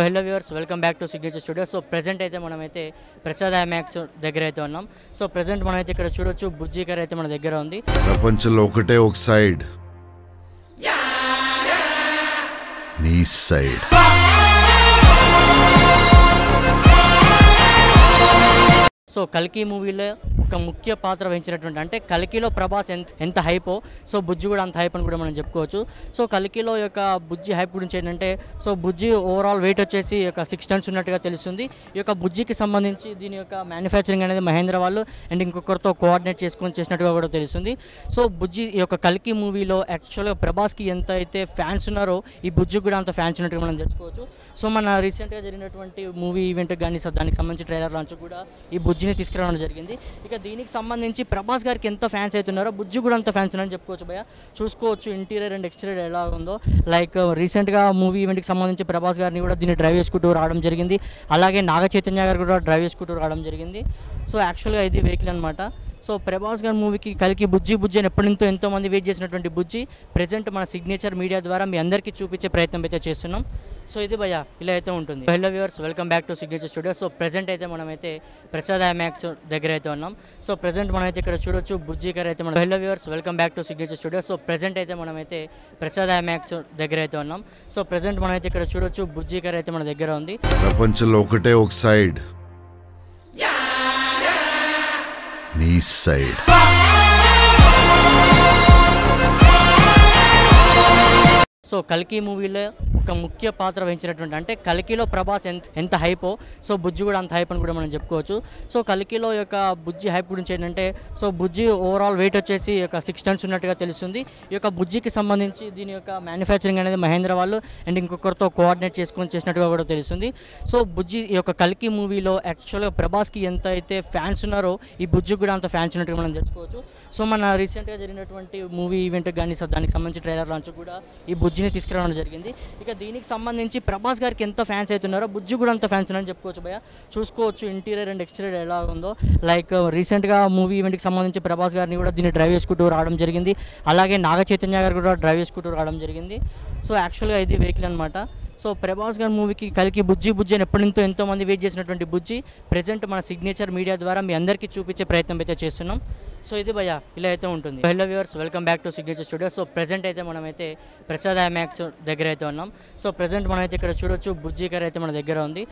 Hello viewers, welcome back to signature studio. So present అయితే మనమైతే Prasad IMAX దగ్గర అయితే ఉన్నాం. సో ప్రెజెంట్ మనమైతే ఇక్కడ చూడొచ్చు, బుజ్జి గారు అయితే మన దగ్గర ఉంది. ప్రపంచంలో ఒకటే ఒక సైడ్, నీ సైడ్. సో కల్కి మూవీలో ఒక ముఖ్య పాత్ర వహించినటువంటి, అంటే కల్కిలో ప్రభాస్ ఎంత హైపో, సో బుజ్జి కూడా అంత హైప్ అని కూడా మనం చెప్పుకోవచ్చు. సో కల్కిలో యొక్క బుజ్జి హైప్ గురించి ఏంటంటే, సో బుజ్జి ఓవరాల్ వెయిట్ వచ్చేసి ఒక 6 టన్స్ ఉన్నట్టుగా తెలుస్తుంది. ఈ యొక్క బుజ్జికి సంబంధించి దీని యొక్క మ్యానుఫ్యాక్చరింగ్ అనేది మహేంద్ర వాళ్ళు అండ్ ఇంకొకరితో కోఆర్డినేట్ చేసుకొని చేసినట్టుగా కూడా తెలుస్తుంది. సో బుజ్జి ఈ యొక్క కల్కి మూవీలో యాక్చువల్గా ప్రభాస్కి ఎంత అయితే ఫ్యాన్స్ ఉన్నారో, ఈ బుజ్జికి కూడా అంత ఫ్యాన్స్ ఉన్నట్టుగా మనం తెలుసుకోవచ్చు. సో మన రీసెంట్గా జరిగినటువంటి మూవీ ఈవెంట్ కానీ, సో దానికి సంబంధించి ట్రైలర్ లాంచ్ కూడా ఈ బుజ్జిని తీసుకురావడం జరిగింది. ఇక దీనికి సంబంధించి ప్రభాస్ గారికి ఎంత ఫ్యాన్స్ అవుతున్నారో, బుజ్జి కూడా అంత ఫ్యాన్స్ ఉన్నారని చెప్పుకోవచ్చు భయ్య. చూసుకోవచ్చు ఇంటీరియర్ అండ్ ఎక్స్టీరియర్ ఎలా ఉందో. లైక్ రీసెంట్గా మూవీ ఈవెంట్కి సంబంధించి ప్రభాస్ గారిని కూడా దీన్ని డ్రైవ్ చేసుకుంటూ రావడం జరిగింది. అలాగే నాగ చైతన్య గారు కూడా డ్రైవ్ చేసుకుంటూ రావడం జరిగింది. సో యాక్చువల్గా ఇది వెహికల్ అనమాట. సో ప్రభాస్ గారి మూవీకి కలికి బుజ్జి అని ఎప్పటి నుంచో ఎంతోమంది వెయిట్ చేసినటువంటి బుజ్జి ప్రెజెంట్ మన సిగ్నేచర్ మీడియా ద్వారా మీ అందరికీ చూపించే ప్రయత్నం అయితే చేస్తున్నాం. సో ఇది భయ్య ఇలా అయితే ఉంటుంది. Hello viewers, welcome back to signature studio. So present అయితే మనమైతే ప్రసాద్ ఐమాక్స్ దగ్గర అయితే ఉన్నాం. సో ప్రెజెంట్ మనమైతే ఇక్కడ చూడొచ్చు, బుజ్జి గారు అయితే మన. Hello viewers, welcome back to signature studio. So present అయితే మనమైతే ప్రసాద్ ఐమాక్స్ దగ్గర అయితే ఉన్నాం. సో ప్రెజెంట్ మనమైతే ఇక్కడ చూడొచ్చు, బుజ్జి గారు అయితే మన దగ్గర ఉంది. ప్రపంచంలో ఒకటే ఒక సైడ్, నీ సైడ్. సో కల్కి మూవీలో ఒక ముఖ్య పాత్ర వహించినటువంటి, అంటే కల్కిలో ప్రభాస్ ఎంత హైపో, సో బుజ్జి కూడా అంత హైప్ అని కూడా మనం చెప్పుకోవచ్చు. సో కల్కిలో యొక్క బుజ్జి హైప్ గురించి ఏంటంటే, సో బుజ్జి ఓవరాల్ వెయిట్ వచ్చేసి ఒక 6 టన్స్ ఉన్నట్టుగా తెలుస్తుంది. ఈ యొక్క బుజ్జికి సంబంధించి దీని యొక్క మ్యానుఫ్యాక్చరింగ్ అనేది మహేంద్ర వాళ్ళు అండ్ ఇంకొకరితో కోఆర్డినేట్ చేసుకొని చేసినట్టుగా కూడా తెలుస్తుంది. సో బుజ్జి ఈ యొక్క కల్కి మూవీలో యాక్చువల్గా ప్రభాస్కి ఎంత అయితే ఫ్యాన్స్ ఉన్నారో, ఈ బుజ్జికి కూడా అంత ఫ్యాన్స్ ఉన్నట్టుగా మనం తెలుసుకోవచ్చు. సో మన రీసెంట్గా జరిగినటువంటి మూవీ ఈవెంట్ కానీ, సో దానికి సంబంధించి ట్రైలర్ లాంచ్ కూడా ఈ బుజ్జిని తీసుకురావడం జరిగింది. ఇక దీనికి సంబంధించి ప్రభాస్ గారికి ఎంత ఫ్యాన్స్ అవుతున్నారో, బుజ్జి కూడా అంత ఫ్యాన్స్ ఉన్నారని చెప్పుకోవచ్చు భయ్య. చూసుకోవచ్చు ఇంటీరియర్ అండ్ ఎక్స్టీరియర్ ఎలా ఉందో. లైక్ రీసెంట్గా మూవీ ఈవెంట్కి సంబంధించి ప్రభాస్ గారిని కూడా దీన్ని డ్రైవ్ చేసుకుంటూ రావడం జరిగింది. అలాగే నాగ చైతన్య గారు కూడా డ్రైవ్ చేసుకుంటూ రావడం జరిగింది. సో యాక్చువల్గా ఇది వెహికల్ అనమాట. సో ప్రభాస్ గారి మూవీకి కలికి బుజ్జి అని ఎప్పటి నుంచో ఎంతోమంది వెయిట్ చేసినటువంటి బుజ్జి ప్రెజెంట్ మన సిగ్నేచర్ మీడియా ద్వారా మీ అందరికీ చూపించే ప్రయత్నం అయితే చేస్తున్నాం. సో ఇది భయ్య ఇలా అయితే ఉంటుంది. Hello viewers, welcome back to signature studio. So present అయితే మనమైతే ప్రసాద్ ఐమాక్స్ దగ్గర అయితే ఉన్నాం. సో ప్రెజెంట్ మనమైతే ఇక్కడ చూడొచ్చు, బుజ్జి గారు అయితే మన దగ్గర ఉంది.